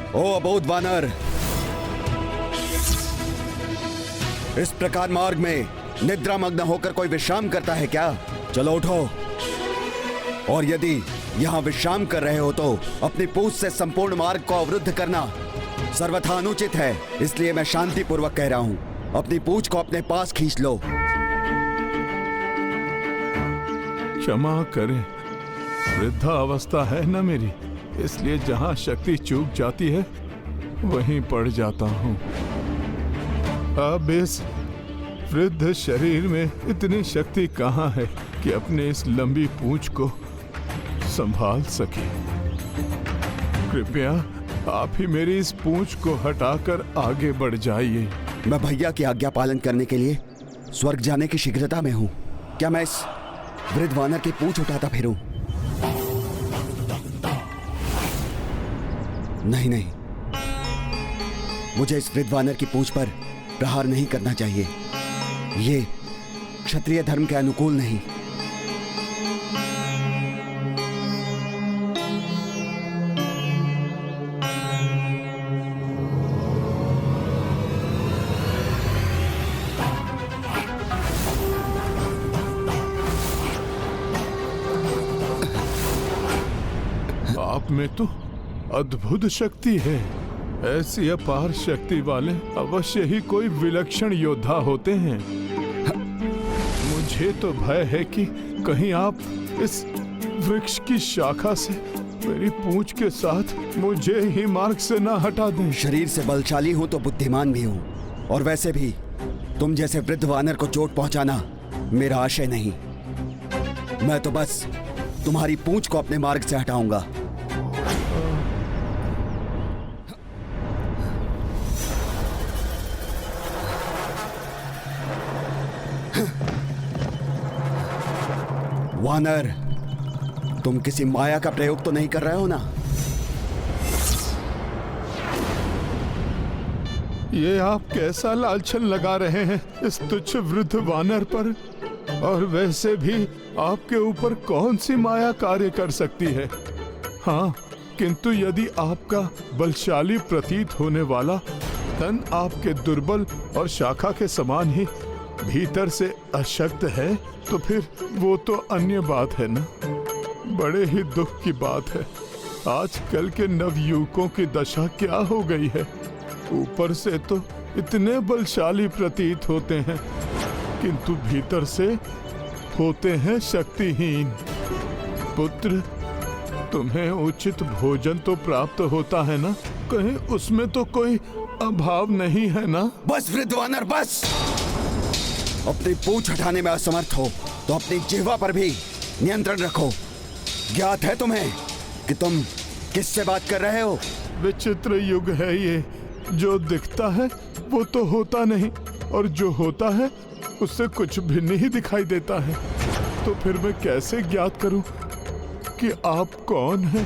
ओ अबोध वानर, इस प्रकार मार्ग में निद्रामग्न होकर कोई विश्राम करता है क्या? चलो उठो, और यदि यहाँ विश्राम कर रहे हो तो अपनी पूंछ से संपूर्ण मार्ग को अवरुद्ध करना सर्वथा अनुचित है। इसलिए मैं शांतिपूर्वक कह रहा हूँ, अपनी पूंछ को अपने पास खींच लो। क्षमा करें, वृद्धा अवस्था है ना मेरी, इसलिए जहाँ शक्ति चूक जाती है वहीं पड़ जाता हूँ। अब इस वृद्ध शरीर में इतनी शक्ति कहाँ है कि अपने इस लंबी पूंछ को संभाल सके। कृपया आप ही मेरी इस पूंछ को हटाकर आगे बढ़ जाइए। मैं भैया की आज्ञा पालन करने के लिए स्वर्ग जाने की शीघ्रता में हूँ। क्या मैं इस वृद्ध वानर की पूंछ उठाता फिरूं? नहीं नहीं, मुझे इस वृद्ध वानर की पूंछ पर प्रहार नहीं करना चाहिए। ये क्षत्रिय धर्म के अनुकूल नहीं। आप में तो अद्भुत शक्ति है। ऐसी अपार शक्ति वाले अवश्य ही कोई विलक्षण योद्धा होते हैं। मुझे तो भय है कि कहीं आप इस वृक्ष की शाखा से मेरी पूंछ के साथ मुझे ही मार्ग से ना हटा दें। शरीर से बलशाली हूं तो बुद्धिमान भी हूं, और वैसे भी तुम जैसे वृद्ध वानर को चोट पहुंचाना मेरा आशय नहीं। मैं तो बस तुम्हारी पूंछ को अपने मार्ग से हटाऊंगा। वानर, तुम किसी माया का प्रयोग तो नहीं कर रहे हो ना? ये आप कैसा लालछन लगा रहे हैं इस तुच्छ वृद्ध वानर पर? और वैसे भी आपके ऊपर कौन सी माया कार्य कर सकती है? हाँ, किंतु यदि आपका बलशाली प्रतीत होने वाला तन आपके दुर्बल और शाखा के समान ही भीतर से अशक्त है तो फिर वो तो अन्य बात है ना। बड़े ही दुख की बात है, आजकल के नवयुवकों की दशा क्या हो गई है। ऊपर से तो इतने बलशाली प्रतीत होते हैं किंतु भीतर से होते हैं शक्तिहीन। पुत्र, तुम्हें उचित भोजन तो प्राप्त होता है ना? कहीं उसमें तो कोई अभाव नहीं है ना? बस वृद्ध वानर, बस। अपनी पूंछ हटाने में असमर्थ हो तो अपनी जिह्वा पर भी नियंत्रण रखो। ज्ञात है तुम्हें कि तुम किससे बात कर रहे हो? विचित्र युग है ये, जो दिखता है वो तो होता नहीं, और जो होता है उससे कुछ भिन्न ही दिखाई देता है। तो फिर मैं कैसे ज्ञात करूं कि आप कौन हैं?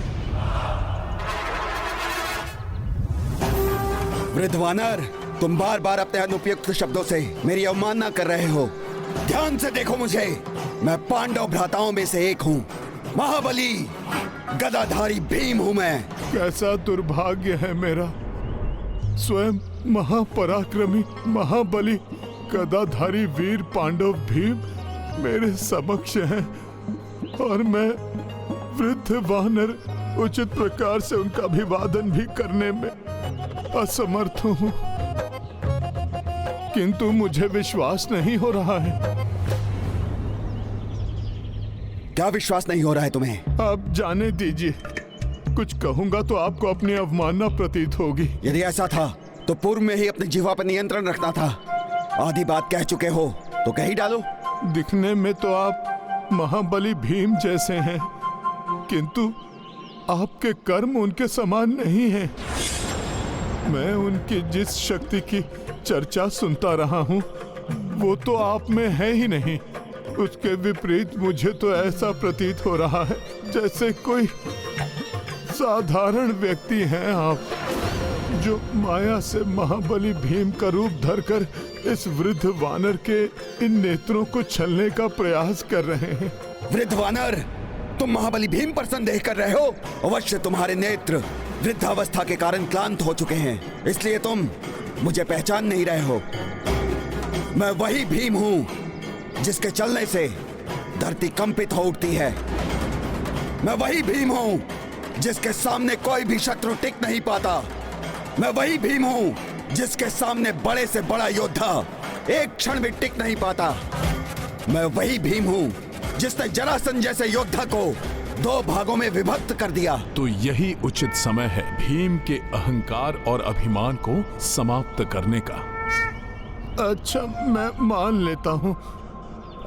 वृद्ध वानर, तुम बार बार अपने अनुपयुक्त शब्दों से मेरी अवमानना कर रहे हो। ध्यान से देखो मुझे, मैं पांडव भ्राताओं में से एक हूँ। महाबली गदाधारी भीम हूँ मैं। कैसा दुर्भाग्य है मेरा, स्वयं महापराक्रमी महाबली गदाधारी वीर पांडव भीम मेरे समक्ष हैं, और मैं वृद्ध वानर उचित प्रकार से उनका अभिवादन भी करने में असमर्थ हूँ। किंतु मुझे विश्वास नहीं हो रहा है। क्या विश्वास नहीं हो रहा है तुम्हें? आप जाने दीजिए, कुछ कहूंगा तो आपको अपनी अवमानना प्रतीत होगी। यदि ऐसा था तो पूर्व में ही अपनी जिह्वा पर नियंत्रण रखना था। आधी बात कह चुके हो तो कह ही डालो। दिखने में तो आप महाबली भीम जैसे हैं, किंतु आपके कर्म उनके समान नहीं हैं। मैं उनकी जिस शक्ति की चर्चा सुनता रहा हूँ वो तो आप में है ही नहीं। उसके विपरीत मुझे तो ऐसा प्रतीत हो रहा है जैसे कोई साधारण व्यक्ति हैं आप, जो माया से महाबली भीम का रूप धरकर इस वृद्ध वानर के इन नेत्रों को छलने का प्रयास कर रहे हैं। वृद्ध वानर, तुम महाबली भीम पर संदेह कर रहे हो? अवश्य तुम्हारे नेत्र वृद्धावस्था के कारण क्लांत हो चुके हैं, इसलिए तुम मुझे पहचान नहीं रहे हो। मैं वही भीम हूं जिसके चलने से धरती कंपित हो उठती है। मैं वही भीम हूं जिसके सामने कोई भी शत्रु टिक नहीं पाता। मैं वही भीम हूं जिसके सामने बड़े से बड़ा योद्धा एक क्षण भी टिक नहीं पाता। मैं वही भीम हूं जिसने जरासंध जैसे योद्धा को 2 भागों में विभक्त कर दिया। तो यही उचित समय है भीम के अहंकार और अभिमान को समाप्त करने का। अच्छा, मैं मान लेता हूँ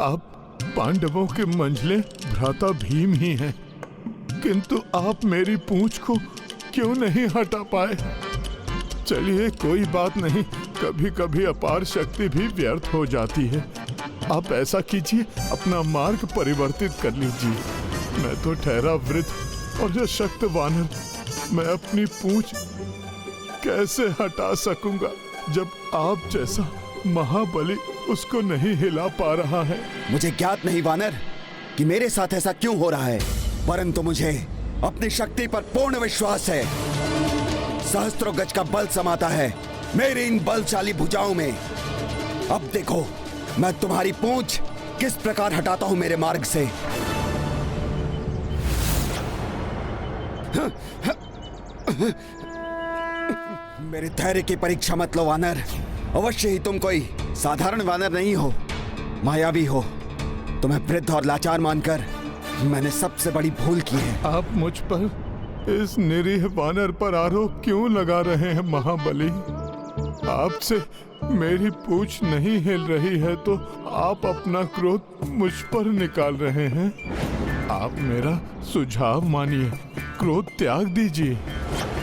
आप पांडवों के मंझले भ्राता भीम ही हैं, किंतु आप मेरी पूंछ को क्यों नहीं हटा पाए? चलिए कोई बात नहीं, कभी कभी अपार शक्ति भी व्यर्थ हो जाती है। आप ऐसा कीजिए, अपना मार्ग परिवर्तित कर लीजिए। मैं तो ठहरा वृद्ध और सशक्त वानर, मैं अपनी पूंछ कैसे हटा सकूंगा जब आप जैसा महाबली उसको नहीं हिला पा रहा है। मुझे ज्ञात नहीं वानर कि मेरे साथ ऐसा क्यों हो रहा है, परंतु मुझे अपनी शक्ति पर पूर्ण विश्वास है। सहस्त्रों गज का बल समाता है मेरी इन बलशाली भुजाओं में। अब देखो मैं तुम्हारी पूंछ किस प्रकार हटाता हूं मेरे मार्ग से। मेरे धैर्य की परीक्षा मत लो वानर। अवश्य ही तुम कोई साधारण वानर नहीं हो, मायावी हो। तुम्हें वृद्ध और लाचार मानकर मैंने सबसे बड़ी भूल की है। आप मुझ पर इस निरीह वानर पर आरोप क्यों लगा रहे हैं महाबली? आपसे मेरी पूंछ नहीं हिल रही है तो आप अपना क्रोध मुझ पर निकाल रहे हैं। आप मेरा सुझाव मानिए, क्रोध त्याग दीजिए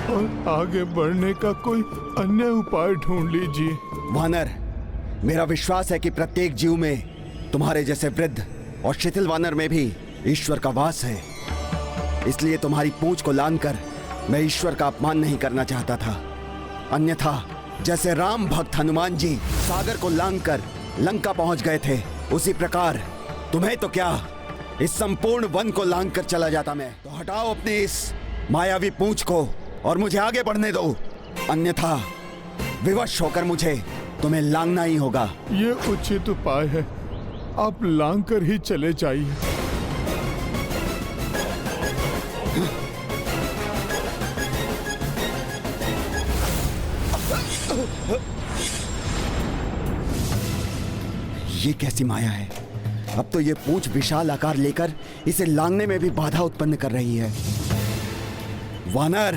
और आगे बढ़ने का कोई अन्य उपाय ढूंढ लीजिए। वानर, मेरा विश्वास है कि प्रत्येक जीव में तुम्हारे जैसे वृद्ध और शिथिल वानर में भी ईश्वर का वास है। इसलिए तुम्हारी पूंछ को लांघकर मैं ईश्वर का अपमान नहीं करना चाहता था। अन्यथा जैसे राम भक्त हनुमान जी सागर को लांघकर लंका पहुंच गए थे, उसी प्रकार तुम्हें तो क्या, इस संपूर्ण वन को लांघकर चला जाता मैं। तो हटाओ अपनी इस मायावी पूंछ को और मुझे आगे बढ़ने दो, अन्यथा विवश होकर मुझे तुम्हें लांघना ही होगा। ये उचित उपाय है, आप लांघ कर ही चले जाइए। ये कैसी माया है? अब तो ये पूंछ विशाल आकार लेकर इसे लांघने में भी बाधा उत्पन्न कर रही है। वानर,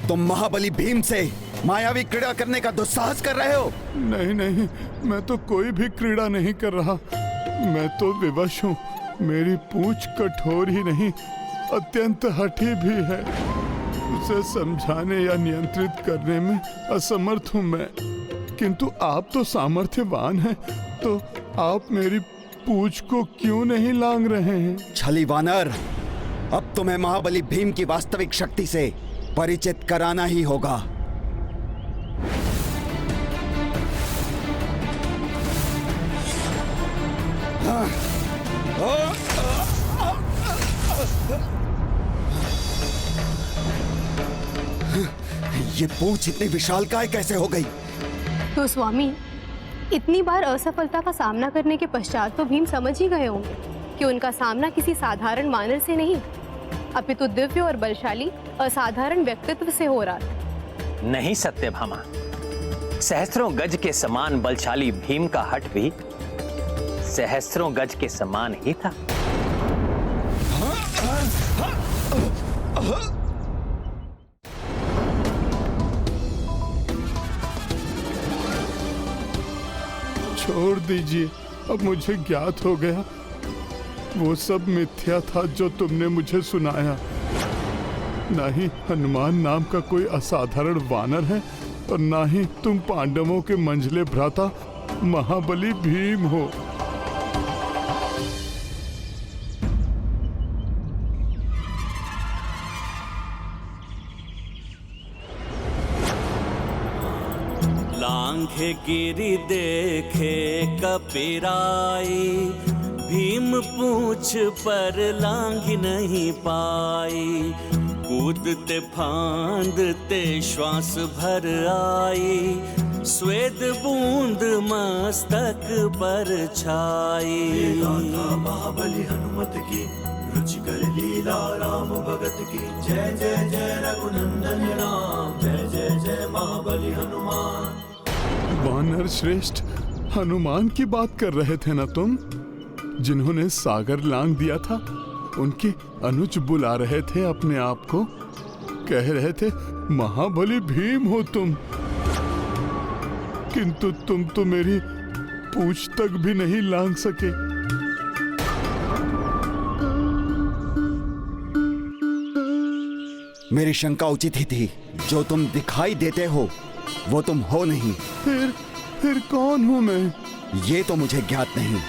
तुम महाबली भीम से मायावी क्रीड़ा करने का दुस्साहस कर रहे हो। नहीं नहीं, मैं तो कोई भी क्रीड़ा नहीं कर रहा। मैं तो विवश हूँ। मेरी पूंछ कठोर ही नहीं, अत्यंत हठी भी है। उसे समझाने या नियंत्रित करने में असमर्थ हूँ मैं। किंतु आप तो सामर्थ्यवान हैं, तो आप मेरी पूंछ को क्यों नहीं लांघ रहे हैं? छली वानर, अब तुम्हें महाबली भीम की वास्तविक शक्ति से परिचित कराना ही होगा। ये पूंछ इतनी विशालकाय कैसे हो गई? तो स्वामी, इतनी बार असफलता का सामना करने के पश्चात तो भीम समझ ही गए होंगे कि उनका सामना किसी साधारण वानर से नहीं, अपितु दिव्य और बलशाली असाधारण व्यक्तित्व से हो रहा था। नहीं सत्यभामा, सहस्त्रों गज के समान बलशाली भीम का हठ भी सहस्त्रों गज के समान ही था। छोड़ दीजिए, अब मुझे ज्ञात हो गया वो सब मिथ्या था जो तुमने मुझे सुनाया। ना ही हनुमान नाम का कोई असाधारण वानर है और ना ही तुम पांडवों के मंझले भ्राता महाबली भीम हो। लांघे गिरि देखे कपिराई, भीम पूछ पर लांघ नहीं पाई। कूदते फांदते श्वास भर आई, स्वेद बूंद मस्तक पर छाई। महाबली हनुमत की, रुचिकर लीला राम भगत की। जय जय जय रघुनंदन राम, जय जय जय महाबली हनुमान। वानर श्रेष्ठ, हनुमान की बात कर रहे थे ना तुम, जिन्होंने सागर लांग दिया था? उनके अनुज बुला रहे थे अपने आप को, कह रहे थे महाबली भीम हो तुम, किंतु तुम तो मेरी पूंछ तक भी नहीं लांग सके। मेरी शंका उचित ही थी। जो तुम दिखाई देते हो वो तुम हो नहीं। फिर कौन हूं मैं? ये तो मुझे ज्ञात नहीं।